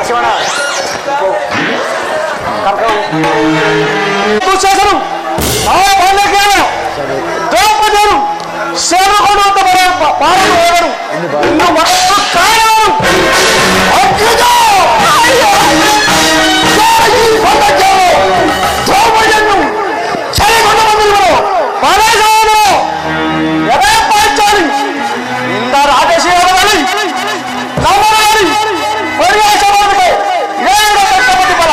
ಶಿವಣ್ಣ ದುಶ್ಯಾಸನು ದ್ರೌಪದಿಯರು ಸೇರಿಕೊಂಡು ಅಂತ ಬಾರಲು ಹೋದರು ಇನ್ನು ಮತ್ತು ಕಾರಣವರು ದ್ರೌಪದಿಯನ್ನು ಸೆರೆಕೊಂಡು ಬಂದಿರುವರು ಪರಾಜಯನು ಎದೆ ಪಾಂಚಾಲಿ ಇಂದ ರಾಜಶೇಖರದಲ್ಲಿ ನಮ್ಮಲ್ಲಿ ಪರಿಹಾಸ ಮಾಡಬೇಕು ಏನು ಕಟ್ಟಬದ್ಧ ಫಲ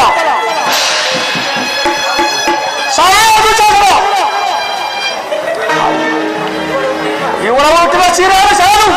ಇವರ ಹುಟ್ಟಿದ ಸೀರೆಯನ್ನು ಸಾಲು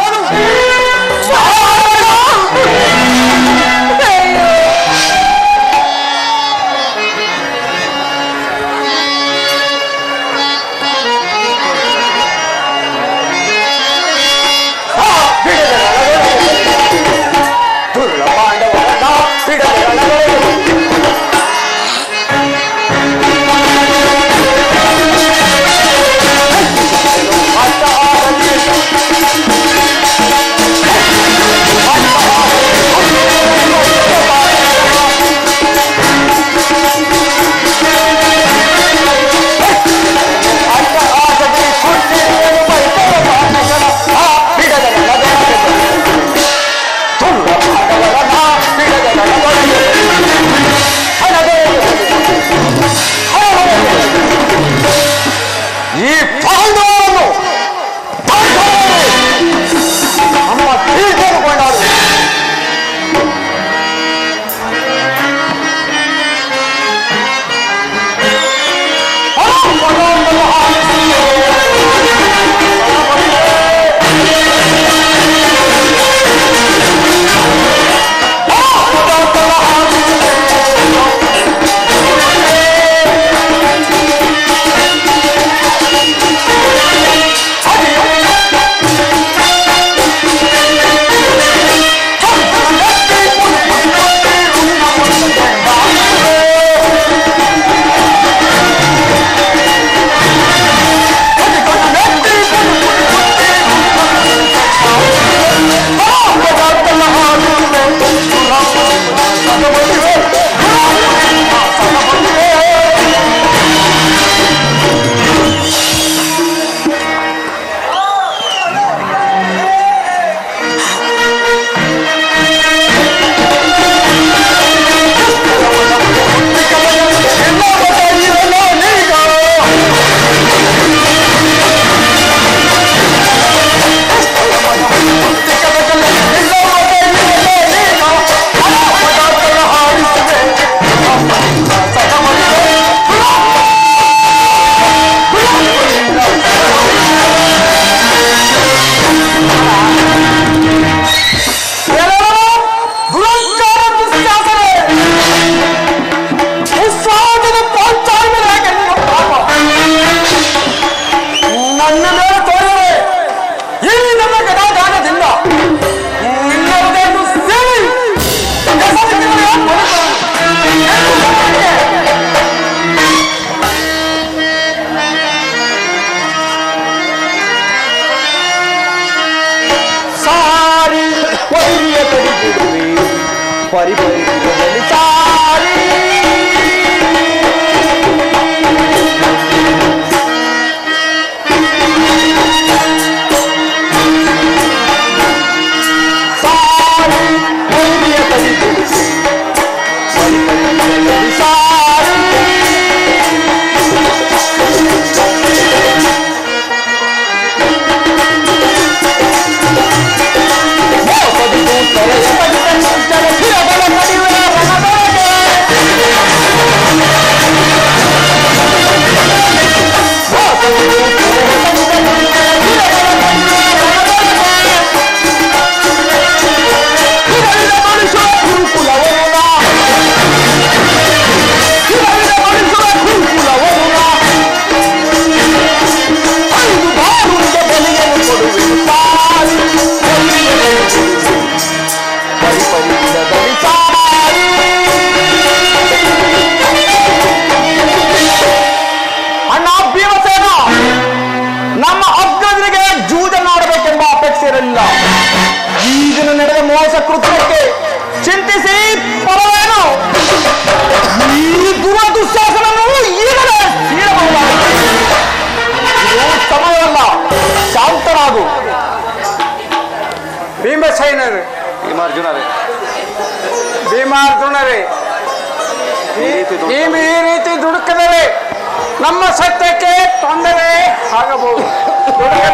ನಮ್ಮ ಸತ್ಯಕ್ಕೆ ತೊಂದರೆ ಆಗಬಹುದು.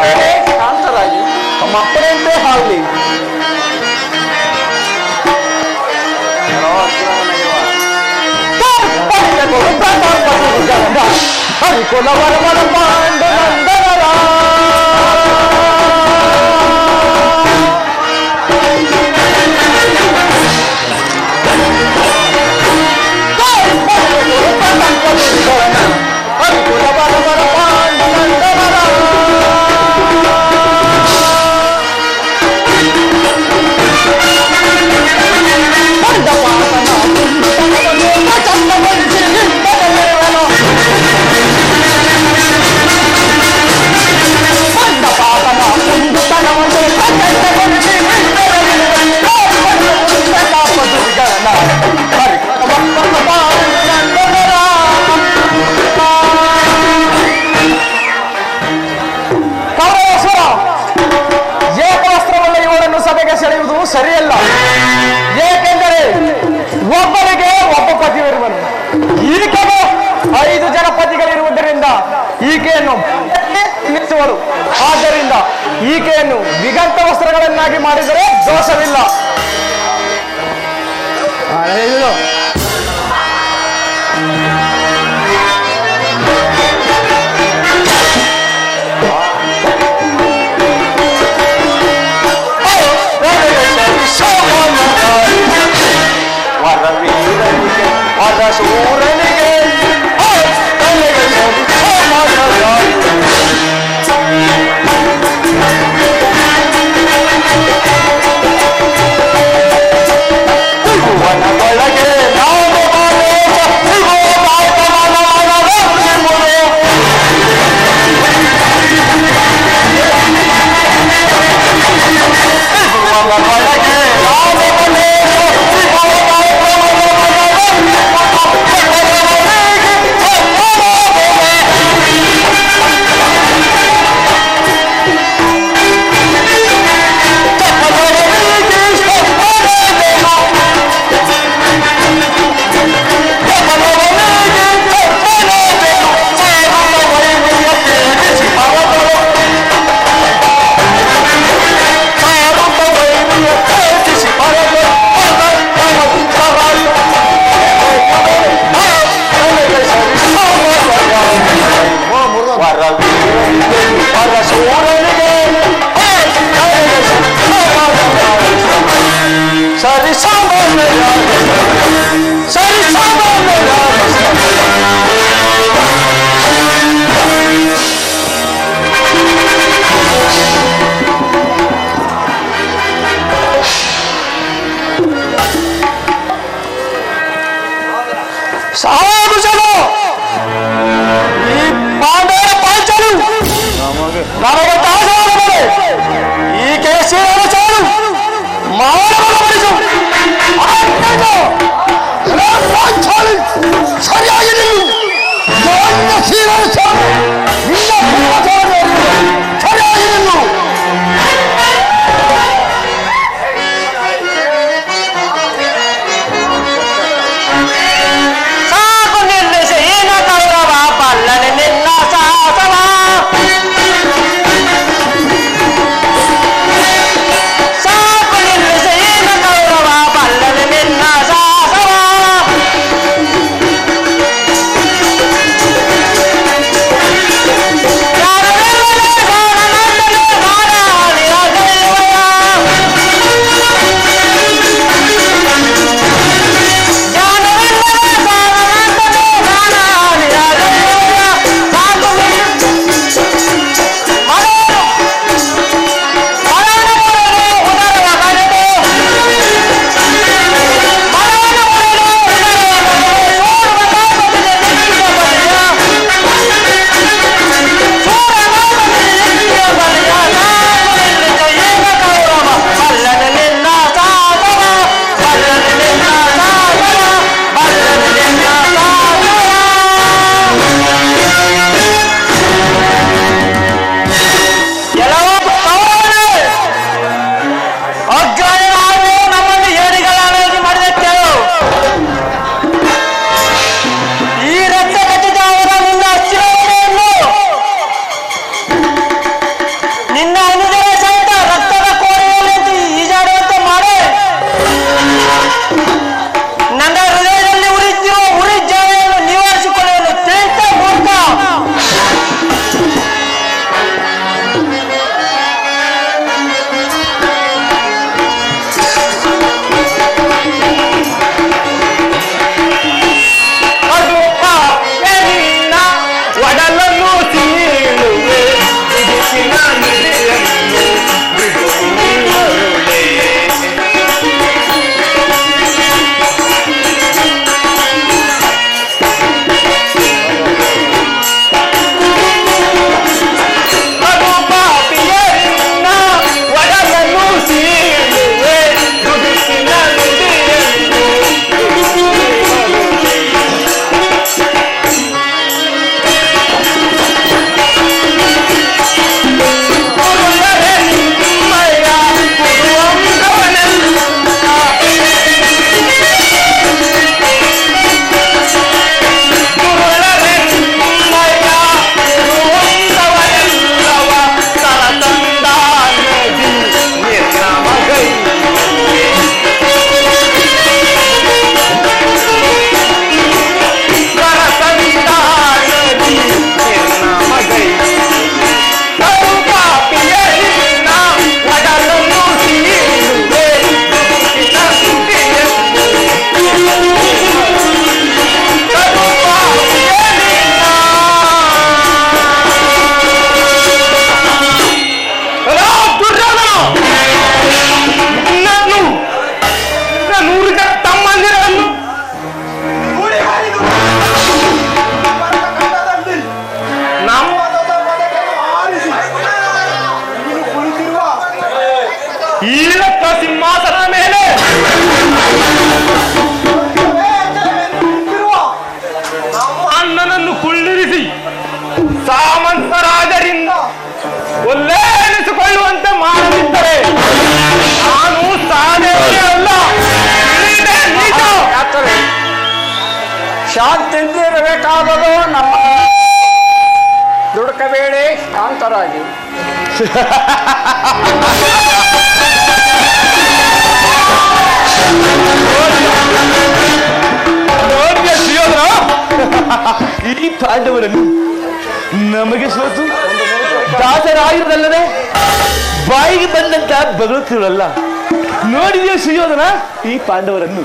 ಮೇಲೆ ಶಾಂತರಾಗಿ ನಮ್ಮ ಅಪ್ಪನೆಂದೇ ಆಗಲಿ. ಸೆಳೆಯುವುದು ಸರಿಯಲ್ಲ. ಏಕೆಂದರೆ ಒಬ್ಬರಿಗೆ ಒಬ್ಬ ಪತಿವಿರುವನು, ಈಕೆಗೂ 5 ಜನ ಪತಿಗಳಿರುವುದರಿಂದ ಈಕೆಯನ್ನು ನಿಲ್ಲಿಸುವರು. ಆದ್ದರಿಂದ ಈಕೆಯನ್ನು ವಿಗಂತ ವಸ್ತ್ರಗಳನ್ನಾಗಿ ಮಾಡಿದರೆ ದೋಷವಿಲ್ಲ. ಸೂರನಿಗೆ ಒಳಗೆ ಅಣ್ಣನನ್ನು ಕುಳ್ಳಿರಿಸಿ ಸಾಮಂತರಾಜರಿಂದ ಒಲ್ಲೇನಿಸಿಕೊಳ್ಳುವಂತೆ ಮಾಡದಿದ್ದರೆ ನಾನು ಸಾಧನೆ ಅಲ್ಲ. ಶಾಂತಿಯಿಂದ ಇರಬೇಕಾದದು ನಮ್ಮ ದುಡುಕಬೇಡಿ, ಶಾಂತರಾಗಿ. ಈ ಪಾಂಡವರನ್ನು ನಮಗೆ ಸೋತು ದಾಸರಾಗಿರುವುದಲ್ಲದೆ ಬಾಯಿಗೆ ಬಂದಂತ ಬಗಳುತ್ತಿರಲ್ಲ. ನೋಡಿದೆಯಾ ಸುಯೋಧನ ಈ ಪಾಂಡವರನ್ನು?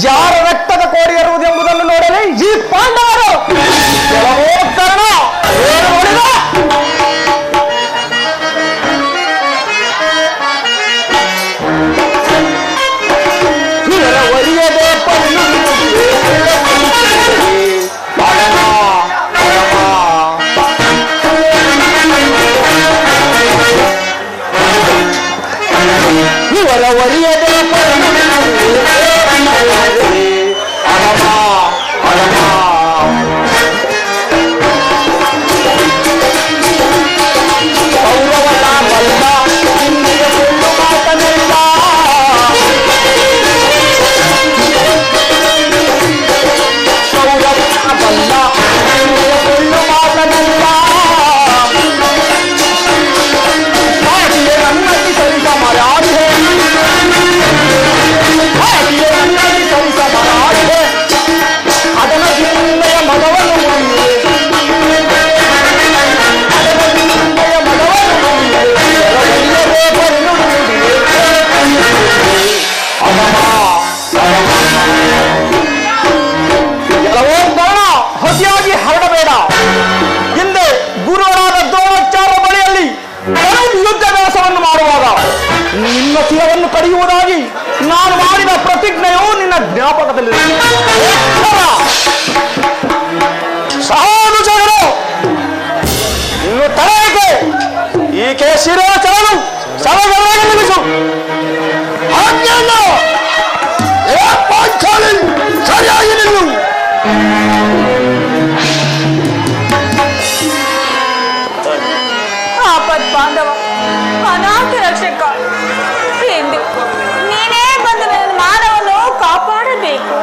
ಯಾರ ರಕ್ತದ ಕೋಡಿ ಇರುವುದೆಂಬುದನ್ನು ನೋಡಲಿ ಈ ಪಾಂಡವರು ಕಡಿಯುವುದಾಗಿ ನಾನು ಮಾಡಿದ ಪ್ರತಿಜ್ಞೆಯು ನಿನ್ನ ಜ್ಞಾಪಕದಲ್ಲಿ ಸಾಧುಗಳು ಇನ್ನು ತಲೆಗೆ ಈಕೆ ಶಿರೋಚರನು ಸಭೆಗಳಾಗಿ ನಿಲ್ಲಿಸು. ಸರಿಯಾಗಿ ನಿಲ್ಲು. ಆಪತ್ ಬಾಂಧವ ಅನಾಥ ರಕ್ಷಕ ಎಂದು ನೀನೇ ಬಂದು ನನ್ನ ಮಾನವನ್ನು ಕಾಪಾಡಬೇಕು.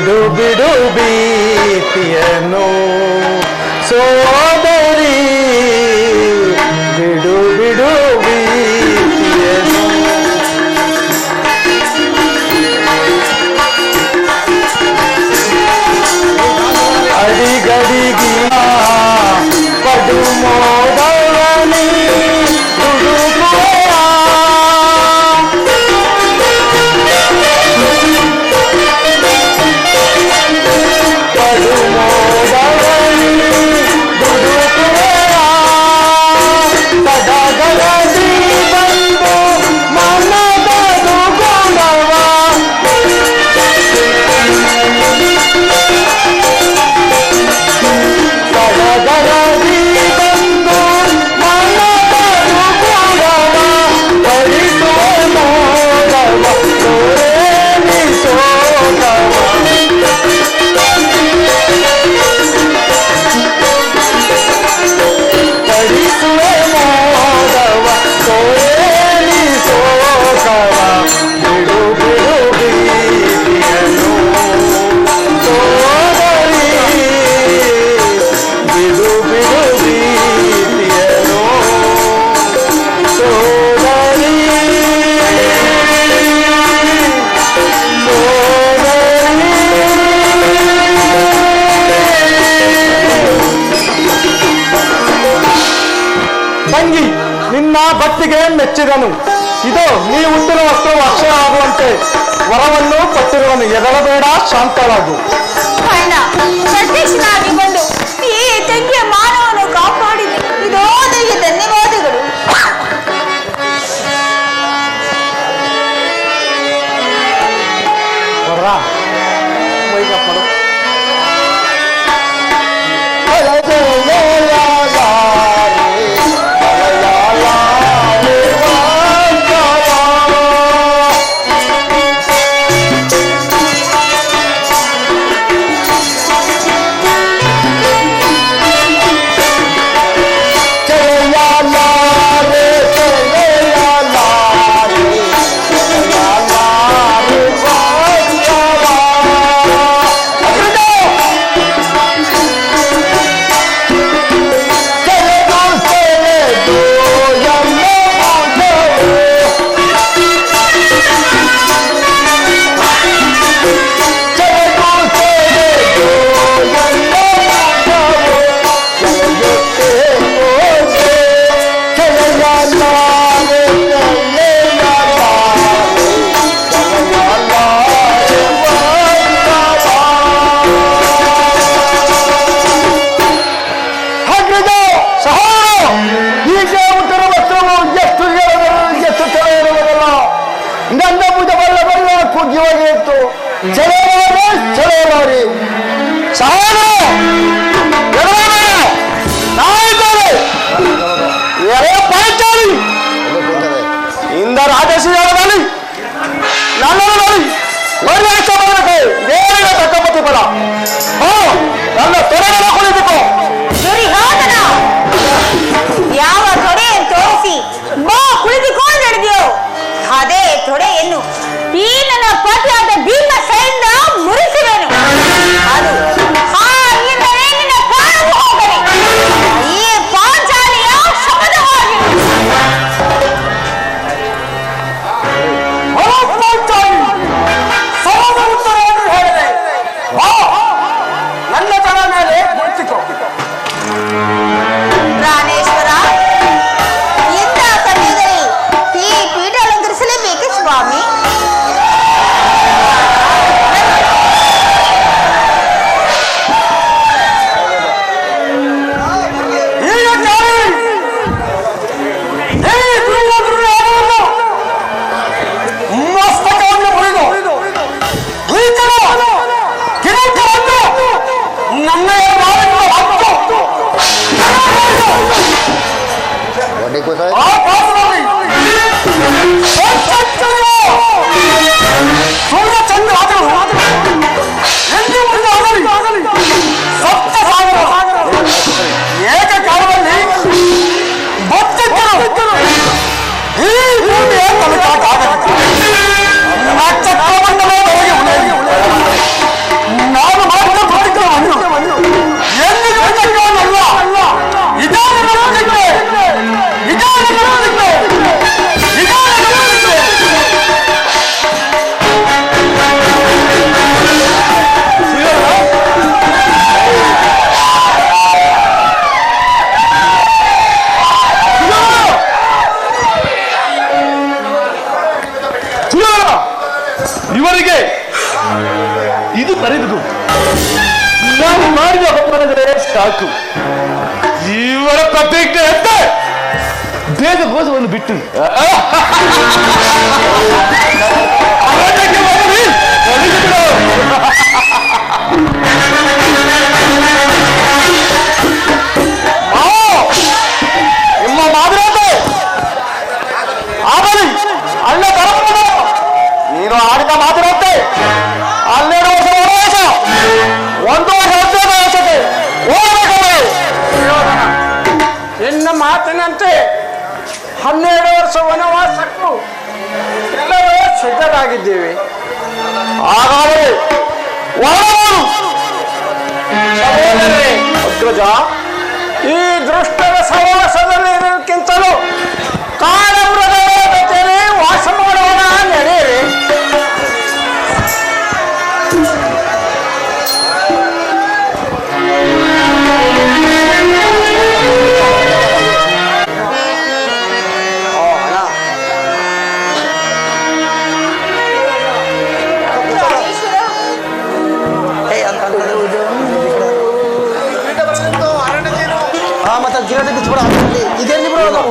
ಬಿಡು ಬಿಡು ಭೀತಿಯನ್ನು ಸೋದರಿ, ಬಿಡು ಬಿಡು ಭೀತಿಯನ್ನು. ಅಡಿಗಡಿಗಿ ಪಡು ಮೋದವನಿ ದುಡುಕುವೆಯ, ಪಡು ಮೋದವನಿ ದುಡುಕುವೆಯ, ಸದಗದಿ ಬಂದು ಮನದದು ಗುಣವ, ಸದಗದಿ ಬಂದು ಮನದದು ಗುಣವ, ಪರಿಸುವ ಮೋದವ ತೋರೇನಿಸೋದವ. ಪಡಿಸುವೆ ಮೋದವ ತೋರೇನಿಸೋದವ, ಬಿಡು ಬಿಡು ಭೀತಿಯನ್ನು ಸೋದರಿ, ಬಿಡು ಬಿಡು ಭೀತಿಯನ್ನು ಸೋದರಿ, ತಂಗಿ, ನಿನ್ನ ಭಕ್ತಿಗೆ ಮೆಚ್ಚಿದನು. ಇದು ನೀ ಉಟ್ಟಿನ ವಸ್ತ್ರವು ಅಕ್ಷಯ ಆಗುವಂತೆ ವರವನ್ನು ಕೊಟ್ಟಿರುವನು. ಎದಳಬೇಡ, ಶಾಂತವಾಗು. ಅಣ್ಣ, ಪ್ರತ್ಯಕ್ಷನಾಗಿ ಬಂದು ಈ ತಂಗಿಯ ಮಾನವನ್ನು ಕಾಪಾಡಿದೆ. ಇದೋ ನಿಮಗೆ ಧನ್ಯವಾದಗಳು. ಬರ್ರ ವೈಕಪ್ ಮಾಡು. இந்த ராஜசீயாளி நல்ல ತಕ್ಕಪತಿ ಪದ ನನ್ನ ತೊರೆಗಳ ಕುಳಿತುಕೋ. ದುರ್ಯೋಧನ, ಯಾವ ತೊಡೆಯನ್ನು ತೋರಿಸಿ ಬಾ ಕುಳಿತುಕೊಂಡು ನಡೆದಿಯೋ ಅದೇ ತೊಡೆಯನ್ನು ಈ ನನ್ನ ಪತಿಯಾದ ಭೀಮಸೇನ ಮುರಿಸುವೆನು. ಅದು ಹಾಗೆಂದರೆ ನಿನ್ನ ಪ್ರಾಣವು ಹೋಗಲಿ. ಈ ಪಾಂಚಾಲಿಯ ಶಪಥವಾಗಿ ನನ್ನ ತಲೆ ಮೇಲೆ ಕುಳಿತುಕೋ. ಪ್ರಾಣೇಶ್ವರ, ಇಂಥ ಸಮಯದಲ್ಲಿ ಈ ಪೀಠ ಅಲಂಕರಿಸಲೇಬೇಕು ಸ್ವಾಮಿ. ಇವರಿಗೆ ಇದು ಬರೆದುದು ನಾವು ಮಾಡಿದ ಅಪಮಾನಗಳೇ ಸಾಕು. ಇವರ ಪ್ರತಿಜ್ಞೆ ಅಂತ ಬೇಗ ಗೋಧವನ್ನು ಬಿಟ್ಟು ಅರಣ್ಯಕ್ಕೆ ಹೋಗಲಿ, ಕಳಿಸಿಬಿಡು. ನಿಮ್ಮ ಮಾದರಂತೆ ಆಗಲಿ ಅಲ್ಲ ಬರಬಹುದು. ನೀನು ಆಡಿದ ಮಾತಿರಂತೆ 12 ವರ್ಷ ವನವಾಸ, 1 ವರ್ಷ ಅಜ್ಞಾತವಾಸಕ್ಕೆ ಹೋಗಬೇಕವೇ. ನಿನ್ನ ಮಾತಿನಂತೆ 12 ವರ್ಷ ವನವಾಸಕ್ಕೂ ಎಲ್ಲರೂ ಸಿದ್ಧರಾಗಿದ್ದೇವೆ. ಹಾಗಾದರೆ ಹೊರಡಬಹುದು. ಸಹೋದರರೇ, ಅಗ್ರಜ, ಈ ದುಷ್ಟರ ಸಹವಾಸದಲ್ಲಿ ಇರೋದಕ್ಕಿಂತಲೂ ಕಾಡಮೃಗಗಳ ಜೊತೆಯಲ್ಲಿ ವಾಸ ಮಾಡೋಣ ನಡೆಯಿರಿ. ಮತ್ತೆ ಗಿಡ ಬಿಚ್ಚಿಬಿಡ ಇದೇನು ಬಿಡೋದು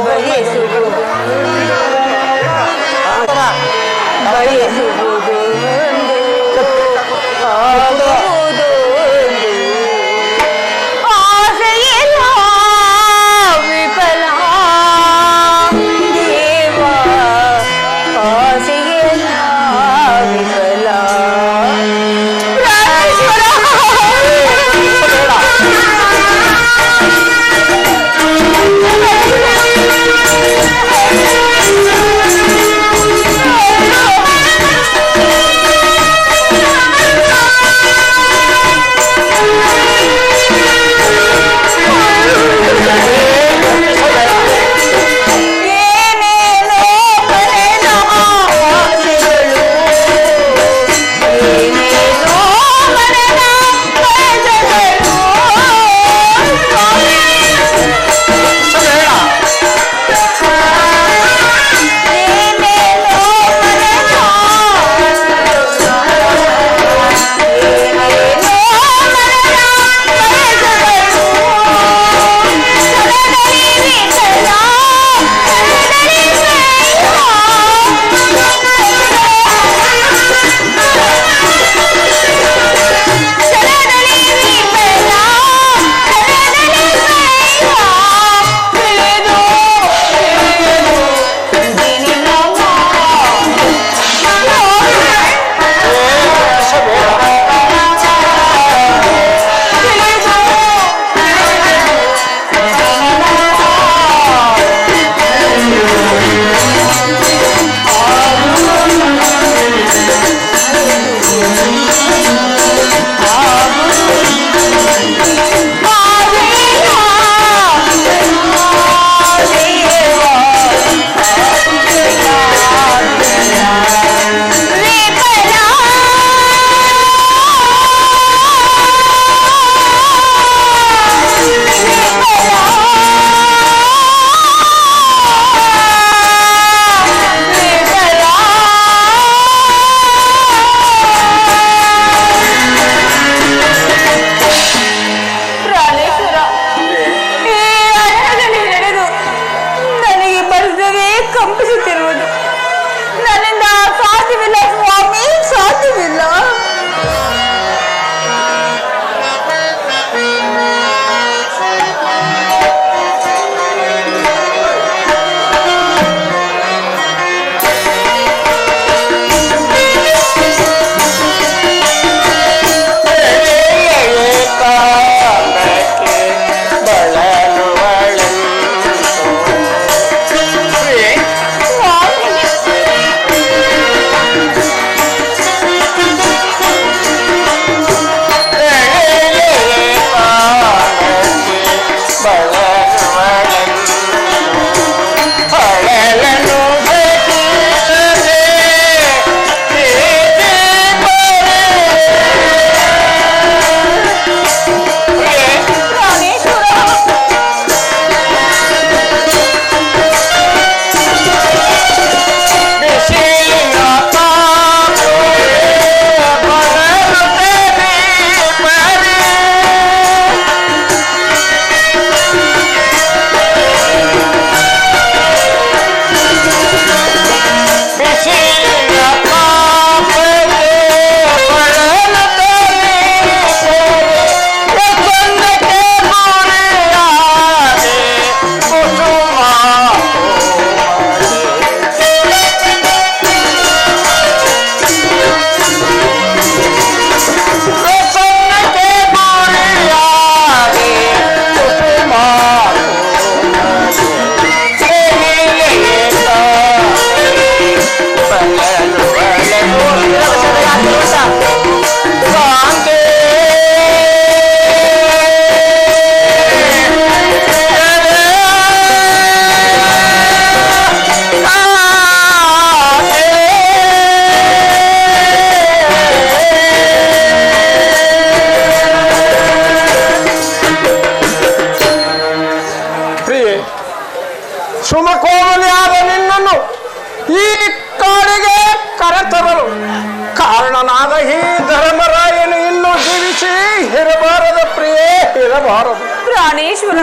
ಇರಬಾರದು. ಪ್ರಾಣೇಶ್ವರ,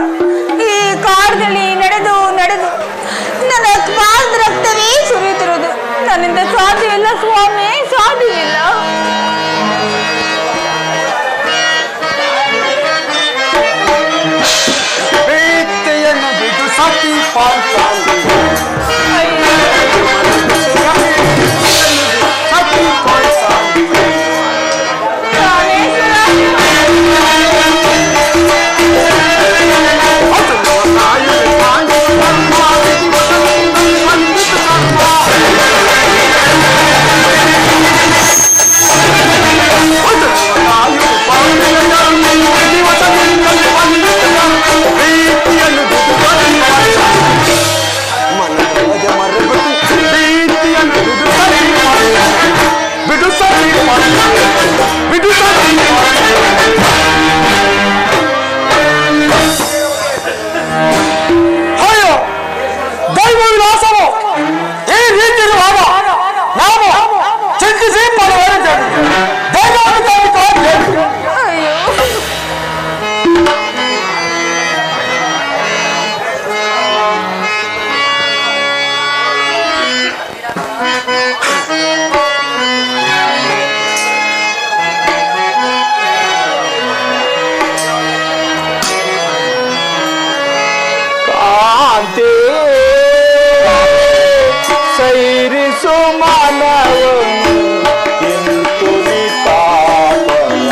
ಈ ಕಾಡಿನಲ್ಲಿ ನಡೆದು ನಡೆದು ನನ್ನ ಪಾದ ರಕ್ತವೇ ಸುರಿಯುತ್ತಿರುವುದು. ನನ್ನಿಂದ ಸಾಧ್ಯವಿಲ್ಲ ಸ್ವಾಮಿ, ಸಾಧ್ಯವಿಲ್ಲ. ಪ್ರೀತಿಯನ್ನು ಬಿಟ್ಟು ಸತಿ ಪಾಲ್ತಾಂಡಿ ಸೈರಿಸು ಮಾನವನು ಇಂತು ನಿತಾಪಲ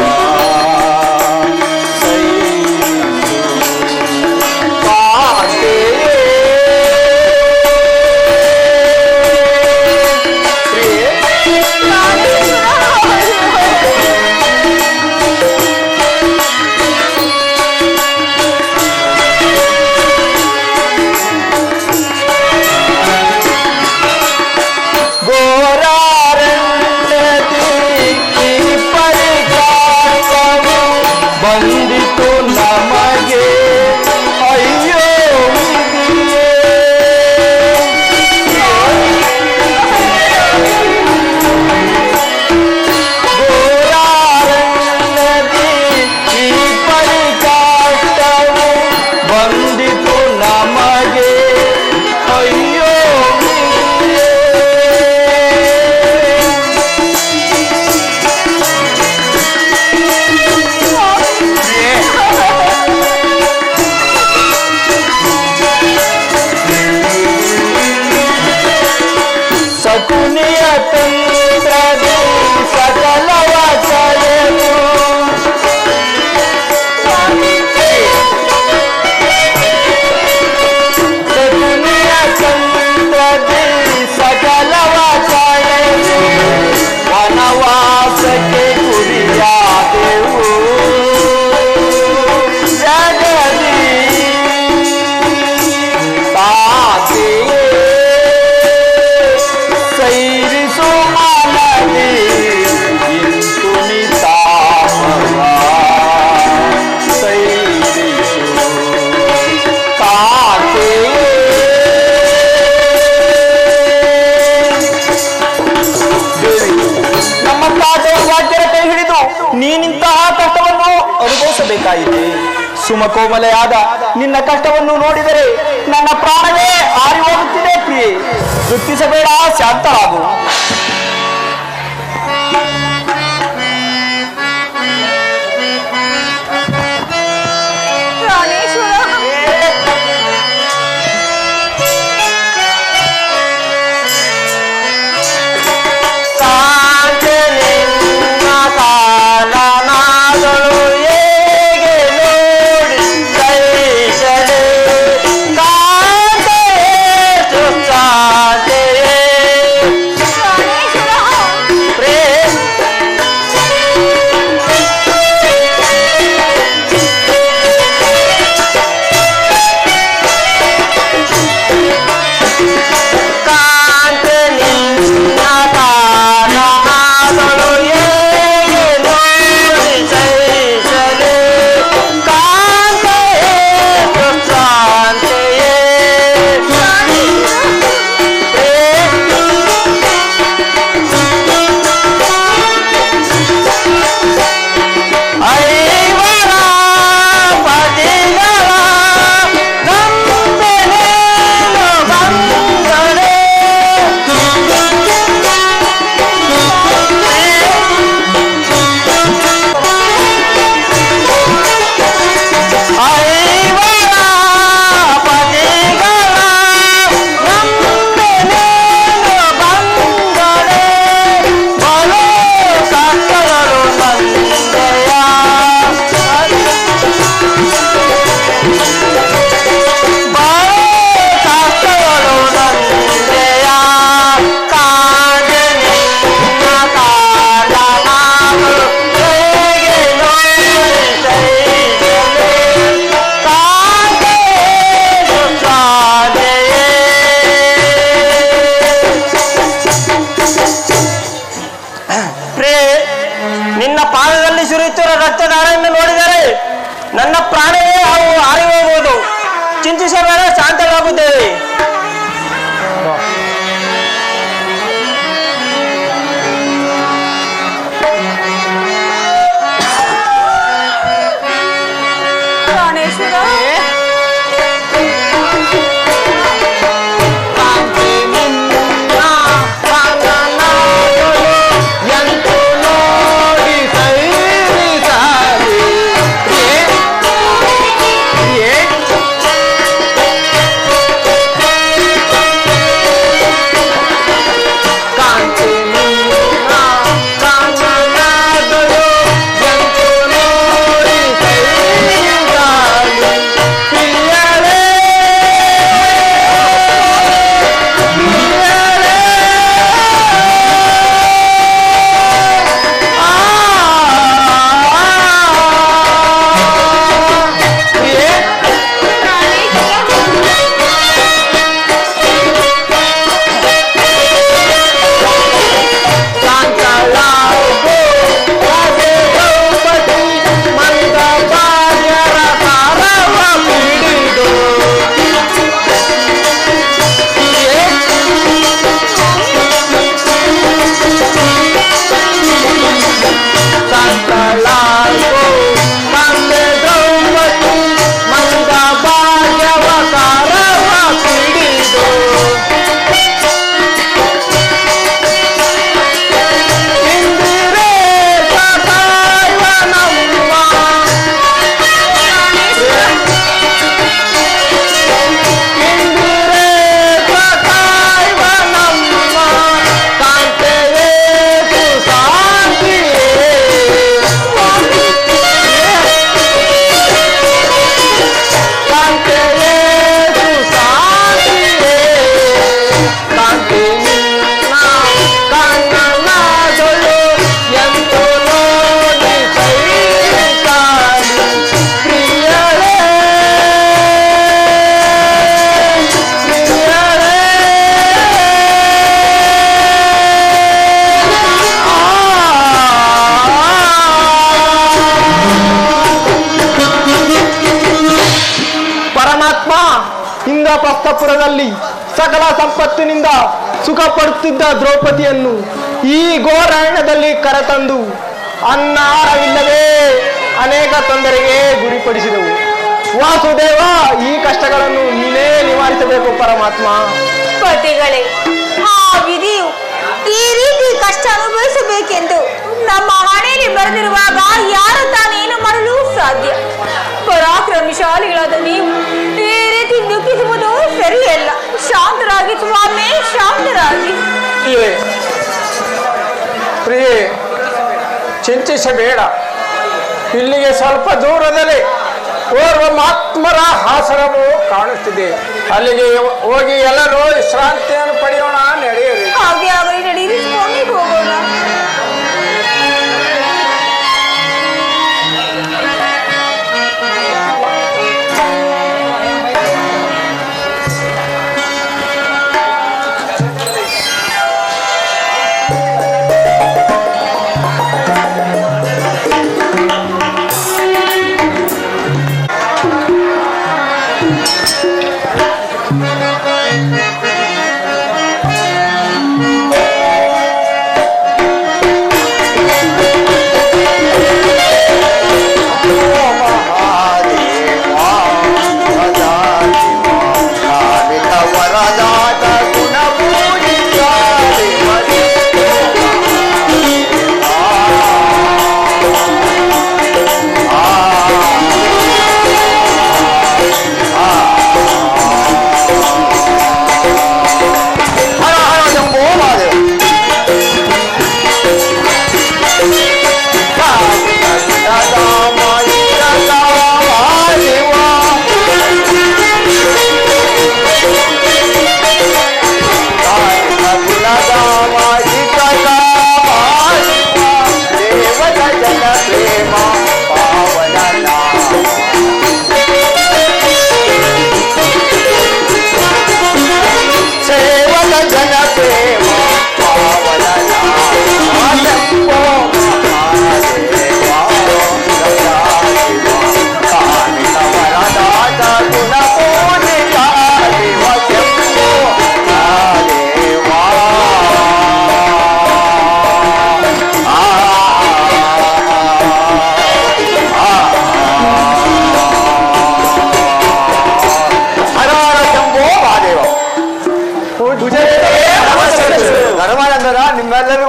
ಸೈರಿಸು ಕಾಂತೆ ಬಂದಿತು ನಮಗೆ ಅಯ್ಯೋ ಗೋರಾರಣ್ಯದಿ ಈ ಪರಿಕಾಷ್ಟವು ಬಂದಿತು ನಮಗೆ ಅಯ್ಯೋ ಸಕುನಿಯ ತಂತ್ರದಿ ಸಕಲವ ಕಳೆದು ಸಕುನಿಯ ತಂತ್ರದಿ ಸಕಲವ ಕಳೆದು ವನವಾಸಕ್ಕೆ ಗುರಿಯಾದೆವು ಜಗದಿ ತಾತೆಯೇ ಸೈರಿಸು ಮಾನವಿ ಇಂತು ನಿತಾಪಲ ಸೈರಿಸು ಕಾತೆ ನಮ್ಮ ತಾತಯ ವಾಕ್ಯರ ಕೈ ಹಿಡಿದು ನೀನಿಂತಹ ಕಷ್ಟವನ್ನು ಅನುಭವಿಸಬೇಕಾಗಿದೆ. ಸುಮಕೋಮಲೆಯಾದ ನಿನ್ನ ಕಷ್ಟವನ್ನು ನೋಡಿದರೆ ನನ್ನ ಪ್ರಾಣವೇ ಹಾರಿ ಹೋಗುತ್ತಿದೆ. ಪ್ರಿಯೆ, ದುಃಖಿಸಬೇಡ, ಶಾಂತರಾಗು. ಪ್ರಾಣೇಶ್ವರ ದಾಳಿಯನ್ನು ನೋಡಿದರೆ ನನ್ನ ಪ್ರಾಣವೇ ಅವು ಹಾರಿ ಹೋಗುವುದು. ಚಿಂತಿಸಬೇಡ, ಶಾಂತವಾಗುತ್ತೇವೆ. ಪ್ರಾಣೇಶ್ವರ, ಇಂದ್ರಪ್ರಸ್ಥಪುರದಲ್ಲಿ ಸಕಲ ಸಂಪತ್ತಿನಿಂದ ಸುಖ ಪಡುತ್ತಿದ್ದ ದ್ರೌಪದಿಯನ್ನು ಈ ಘೋರಾರಣ್ಯದಲ್ಲಿ ಕರೆತಂದು ಅನ್ನಾಹಾರವಿಲ್ಲದೆ ಅನೇಕ ತೊಂದರೆಗೆ ಗುರಿಪಡಿಸಿದವು. ವಾಸುದೇವ, ಈ ಕಷ್ಟಗಳನ್ನು ನೀನೇ ನಿವಾರಿಸಬೇಕು ಪರಮಾತ್ಮ. ಪತಿಗಳೇ, ಆ ವಿಧಿಯು ಈ ರೀತಿ ಕಷ್ಟ ಅನುಭವಿಸಬೇಕೆಂದು ನಮ್ಮ ಹಣೆಯಲ್ಲಿ ಬರೆದಿರುವಾಗ ಯಾರು ತಾನೇನು ಮಾಡಲು ಸಾಧ್ಯ? ಪರಾಕ್ರಮಶಾಲಿಗಳಾದ ನೀವು ಈ ರೀತಿ ದುಃಖಿಸುವುದು ಸರಿಯಲ್ಲ. ಶಾಂತರಾಗಿ ಸ್ವಾಮಿ, ಶಾಂತರಾಗಿ. ಪ್ರಿಯೆ, ಚಿಂತಿಸಬೇಡ. ಇಲ್ಲಿಗೆ ಸ್ವಲ್ಪ ದೂರದಲ್ಲಿ ಓರ್ವ ಮಹಾತ್ಮರ ಆಶ್ರಮವು ಕಾಣುತ್ತಿದೆ. ಅಲ್ಲಿಗೆ ಹೋಗಿ ಎಲ್ಲರೂ ವಿಶ್ರಾಂತಿಯನ್ನು ಪಡೆಯೋಣ. ನಡೆಯಿರಿ. ಹಾಗೆ ಆಗಲಿ, ನಡೆಯಿರಿ ಸ್ವಾಮಿ, ಹೋಗೋಣ.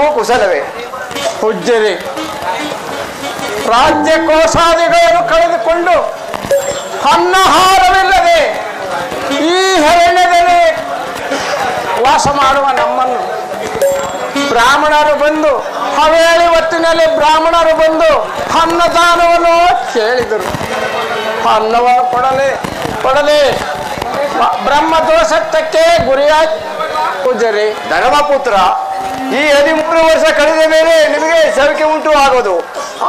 ನಿಮಗೆಲ್ಲರಿಗೂ ಕುಶಲವೇ? ಪೂಜ್ಯರೇ, ರಾಜ್ಯ ಕೋಶಾದಿಗಳನ್ನು ಕಳೆದುಕೊಂಡು ಅನ್ನಹಾರವಿಲ್ಲದೆ ಈ ಅರಣ್ಯದಲ್ಲಿ ವಾಸ ಮಾಡುವ ನಮ್ಮನ್ನು ಬ್ರಾಹ್ಮಣರು ಬಂದು ಹವೇಳಿ ಹೊತ್ತಿನಲ್ಲಿ ಬ್ರಾಹ್ಮಣರು ಬಂದು ಅನ್ನದಾನವನ್ನು ಕೇಳಿದರು. ಅನ್ನವನ್ನು ಕೊಡಲೆ ಬ್ರಹ್ಮ ದೋಷಕ್ಕೆ ಗುರಿಯಾಗಿ ಪೂಜಾರಿ. ಧರ್ಮಪುತ್ರ, ಈ 13 ವರ್ಷ ಕಳೆದ ಮೇಲೆ ನಿಮಗೆ ಸೌಖ್ಯ ಉಂಟು ಆಗೋದು.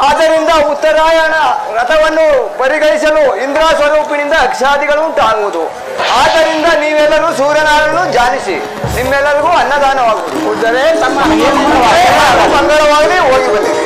ಆದ್ದರಿಂದ ಉತ್ತರಾಯಣ ರಥವನ್ನು ಪರಿಗಣಿಸಲು ಇಂದ್ರ ಸ್ವರೂಪಿನಿಂದ ಅಕ್ಷಾದಿಗಳು ಉಂಟಾಗುವುದು. ಆದ್ದರಿಂದ ನೀವೆಲ್ಲರೂ ಸೂರ್ಯನಾರಾಯಣನು ಜಾನಿಸಿ ನಿಮ್ಮೆಲ್ಲರಿಗೂ ಅನ್ನದಾನವಾಗುವುದು. ಪೂಜಾರಿ, ತಮ್ಮ ಮಂಗಳವಾಗಲಿ, ಹೋಗಿ ಬಂದಿದೆ.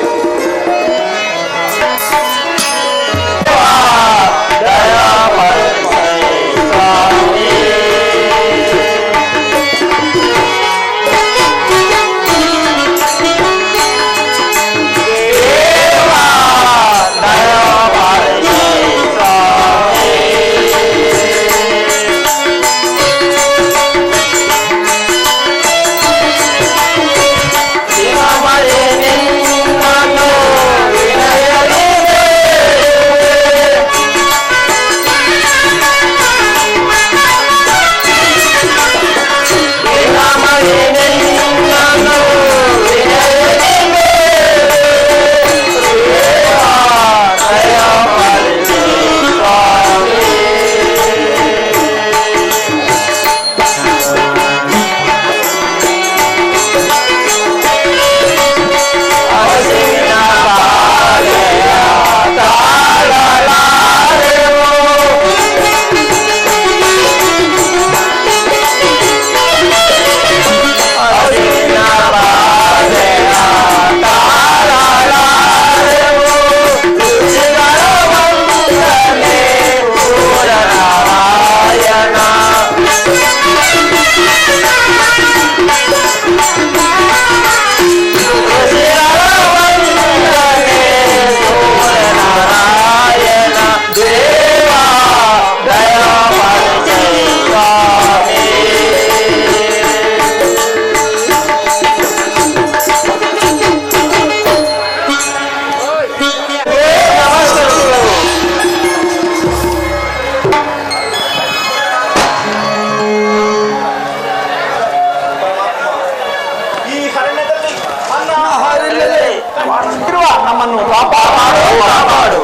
ನಮ್ಮನ್ನು ಕಾಪಾಡು.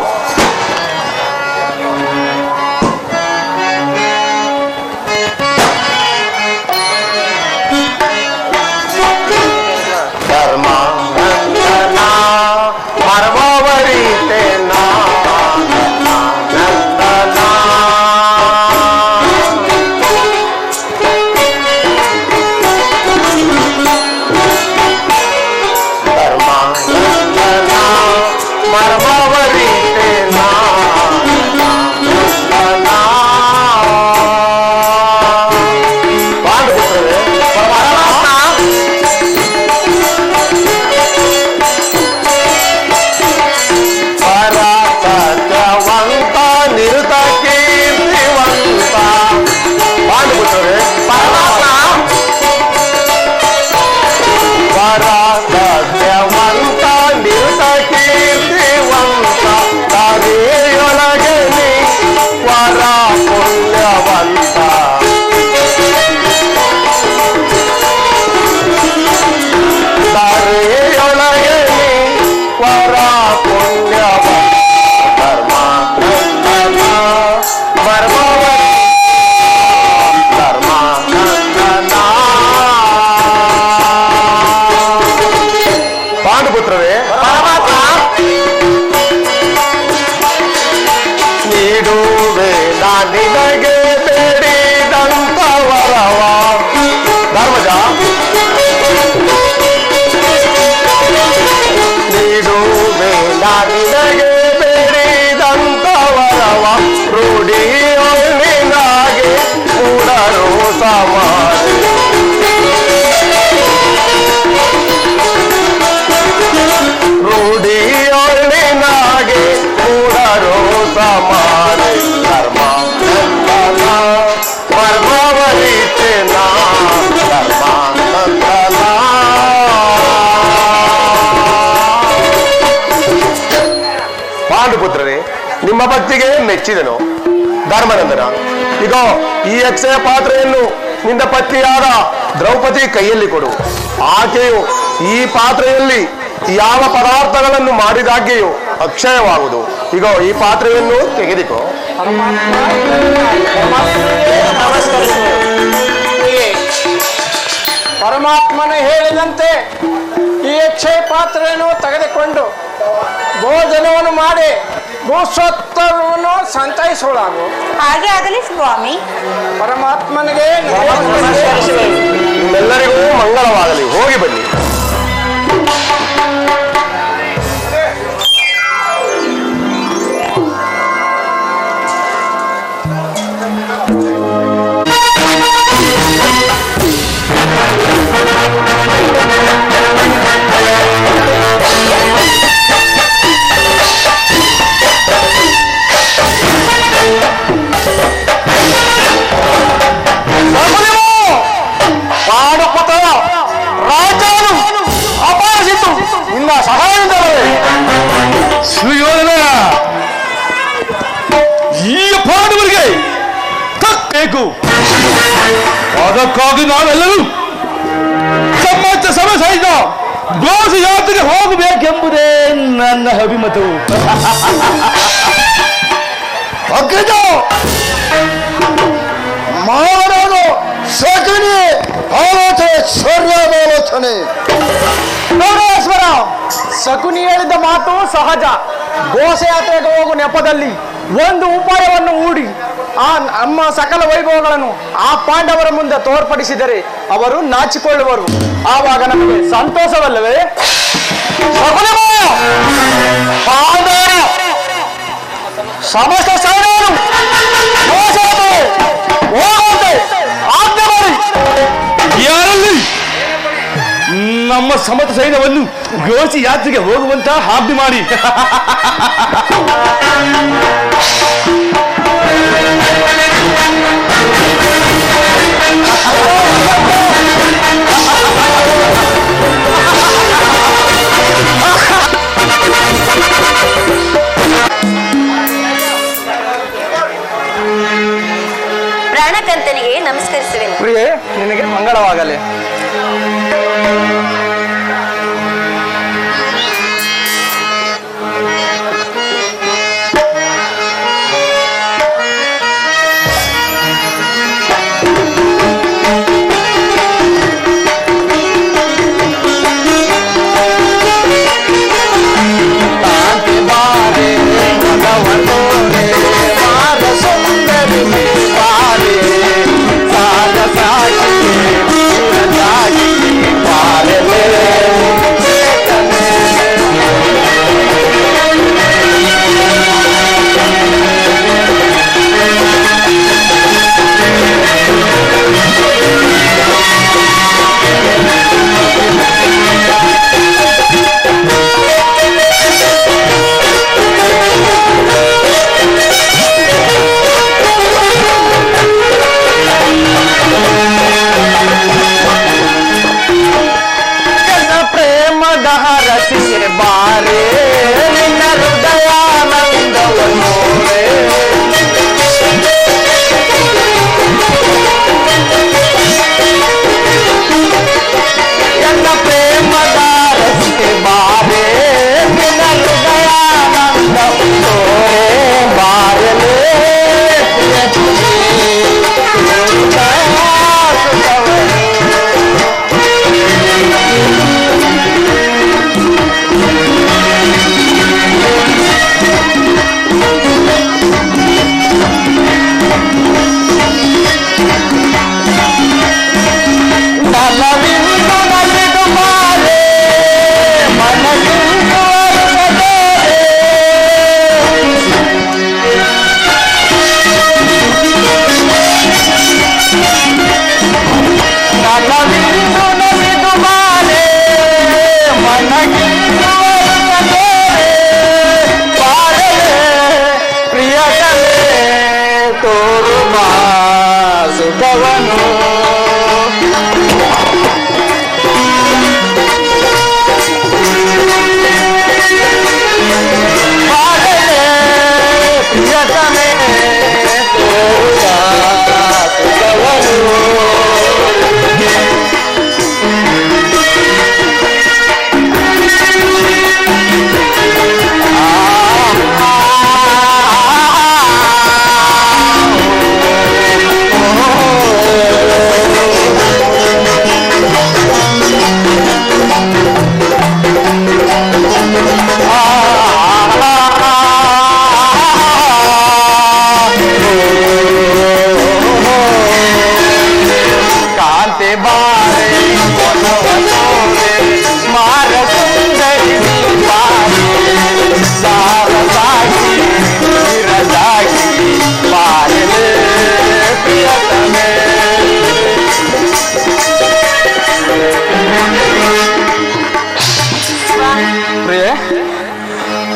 ಪಾಂಡುಪುತ್ರರೇ, ನಿಮ್ಮ ಭಕ್ತಿಗೆ ಮೆಚ್ಚಿದನು. ಧರ್ಮನಂದನ, ಈಗ ಈ ಅಕ್ಷಯ ಪಾತ್ರೆಯನ್ನು ನಿನ್ನ ಪತ್ನಿಯಾದ ದ್ರೌಪದಿ ಕೈಯಲ್ಲಿ ಕೊಡು. ಆಕೆಯು ಈ ಪಾತ್ರೆಯಲ್ಲಿ ಯಾವ ಪದಾರ್ಥಗಳನ್ನು ಮಾಡಿದಾಗ್ಯೆಯೂ ಅಕ್ಷಯವಾಗುವುದು. ಈಗ ಈ ಪಾತ್ರೆಯನ್ನು ತೆಗೆದುಕೋ. ಪರಮಾತ್ಮನ ಹೇಳಿದಂತೆ ಈ ಅಕ್ಷಯ ಪಾತ್ರೆಯನ್ನು ತೆಗೆದುಕೊಂಡು ಭೋಜನವನ್ನು ಮಾಡಿ ಭೂಸ್ವತ್ವವನ್ನು ಸಂತೈಸೋಳಾಗು. ಹಾಗೆ ಆಗಲಿ ಸ್ವಾಮಿ. ಪರಮಾತ್ಮನಿಗೆ ನಿಮ್ಮೆಲ್ಲರಿಗೂ ಮಂಗಳವಾಗಲಿ. ಹೋಗಿ ಬನ್ನಿ. ಸುಯೋಧನ, ಈ ಪಾಂಡವರಿಗೆ ತಕ್ಕಬೇಕು. ಅದಕ್ಕಾಗಿ ನಾವೆಲ್ಲರೂ ಸಮ್ಮತ ಸಭೆ ಸಹಿತ ಘೋಷ ಯಾತ್ರೆಗೆ ಹೋಗಬೇಕೆಂಬುದೇ ನನ್ನ ಅಭಿಮತವು. ಮಾವನವನು ಶಕುನಿ ಆಲೋಚನೆ ಸರಿಯಾದ ಆಲೋಚನೆ. ಗೌರವೇಶ್ವರ, ಶಕುನಿ ಹೇಳಿದ ಮಾತು ಸಹಜ. ಘೋಷಯಾತ್ರೆಗೆ ಹೋಗುವ ನೆಪದಲ್ಲಿ ಒಂದು ಉಪಾಯವನ್ನು ಹೂಡಿ ಆ ನಮ್ಮ ಸಕಲ ವೈಭವಗಳನ್ನು ಆ ಪಾಂಡವರ ಮುಂದೆ ತೋರ್ಪಡಿಸಿದರೆ ಅವರು ನಾಚಿಕೊಳ್ಳುವರು. ಆವಾಗ ನಮಗೆ ಸಂತೋಷವಲ್ಲವೇ? ಪಾಂಡವರು ಸಮಸ್ತ ಸೈನ್ಯರು ಹೋಗುವಂತೆ ಆಜ್ಞೆ ಮಾಡಿ. ಯಾರಲ್ಲಿ ನಮ್ಮ ಸಮತ ಸೈನ್ಯವನ್ನು ಘೋಷಿ ಯಾತ್ರೆಗೆ ಹೋಗುವಂತ ಆಜ್ಞೆ ಮಾಡಿ. ಪ್ರಾಣಕಂತನಿಗೆ ನಮಸ್ಕರಿಸುವೆನು. ಪ್ರಿಯೆ, ನಿನಗೆ ಮಂಗಳವಾಗಲಿ.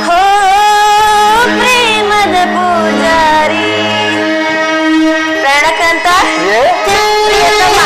ಹೋ ಪ್ರೇಮದ ಪೂಜಾರಿ ಪ್ರಾಣಕಾಂತ ಪ್ರಿಯತಮ.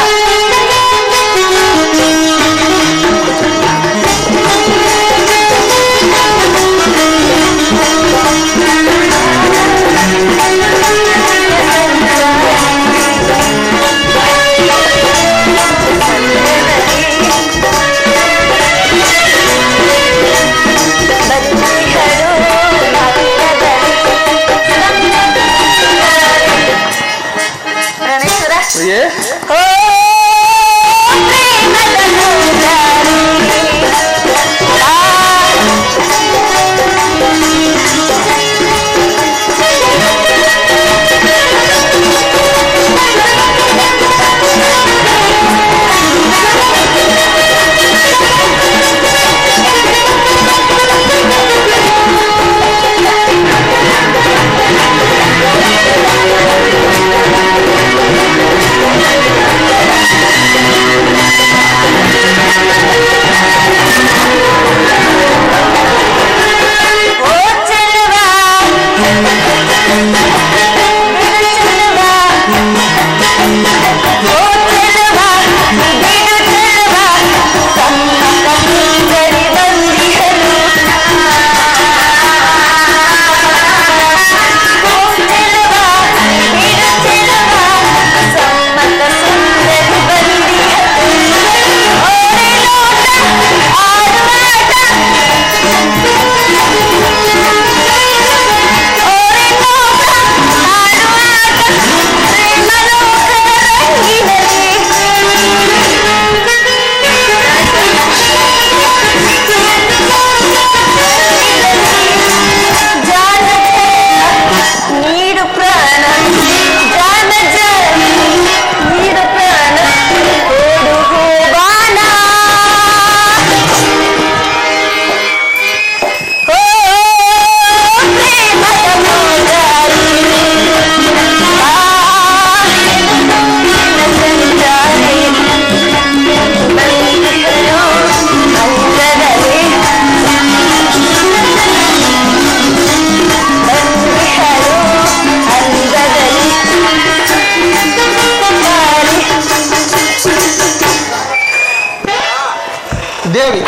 ದೇವಿ,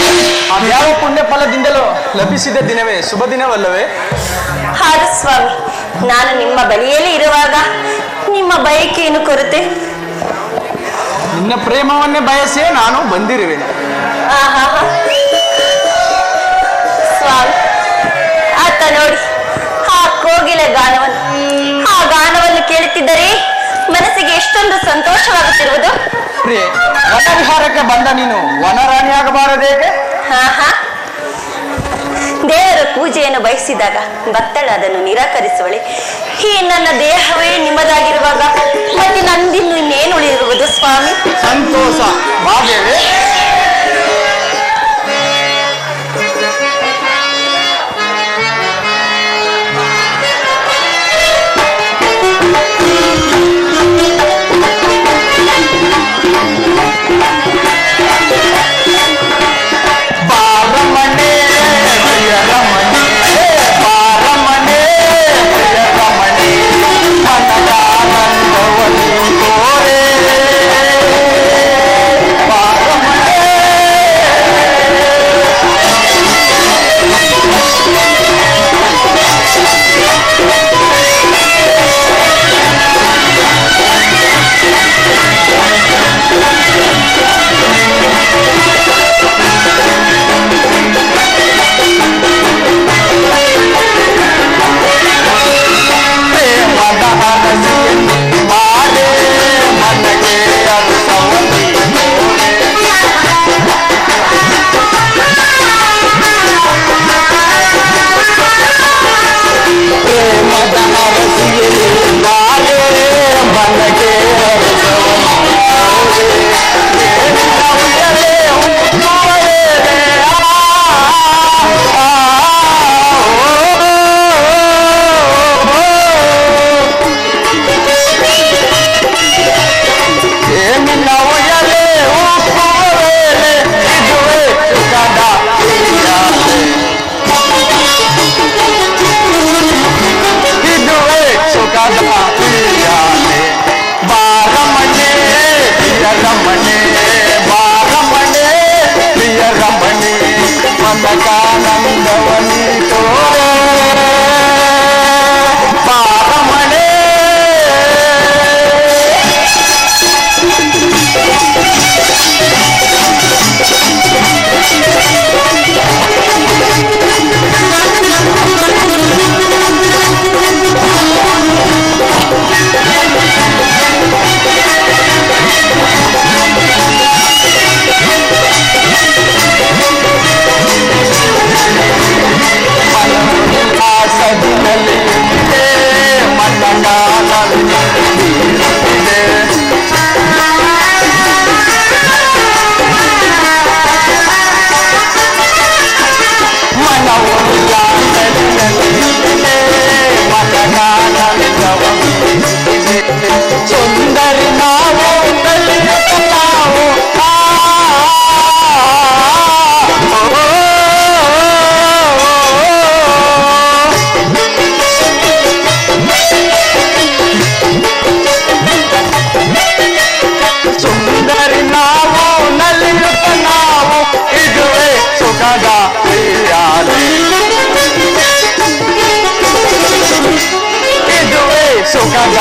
ಅದ್ಯಾವ ಪುಣ್ಯ ಫಲದಿಂದಲೂ ಲಭಿಸಿದ ದಿನವೇ ಶುಭ ದಿನವಲ್ಲವೇ? ಹಾಲು ಸ್ವಾಮಿ, ನಾನು ನಿಮ್ಮ ಬಳಿಯಲ್ಲಿ ಇರುವಾಗ ನಿಮ್ಮ ಬಯಕೆಯನ್ನು ಕೊರತೆ? ನಿನ್ನ ಪ್ರೇಮವನ್ನೇ ಬಯಸೇ ನಾನು ಬಂದಿರುವೆನು. ಆಹಾ ಸ್ವಾಮಿ, ಆತ ನೋಡಿ ಆ ಕೋಗಿಲೆ ಗಾನವನ್ನು, ಆ ಗಾನವನ್ನು ಕೇಳುತ್ತಿದ್ದರೆ ಮನಸ್ಸಿಗೆ ಎಷ್ಟೊಂದು ಸಂತೋಷವಾಗುತ್ತಿರುವುದು. ಪ್ರಿಯೆ, ವನವಿಹಾರಕ್ಕೆ ಬಂದ ನೀನು ವನರಾಣಿಯಾಗಬಾರದೇಕೆ? ಆಹಾ, ದೇವರ ಪೂಜೆಯನ್ನು ಬಯಸಿದಾಗ ಭಕ್ತಳು ಅದನ್ನು ನಿರಾಕರಿಸುವಳೆ. ಈ ನನ್ನ ದೇಹವೇ ನಿಮ್ಮದಾಗಿರುವಾಗ ಮತ್ತೆ ನಂದಿನ್ನು ಇನ್ನೇನು ಉಳಿದಿರುವುದು ಸ್ವಾಮಿ? ಸಂತೋಷ ಬಾದೇವೆ. ಬಾರಮನೆ ಸುಖದ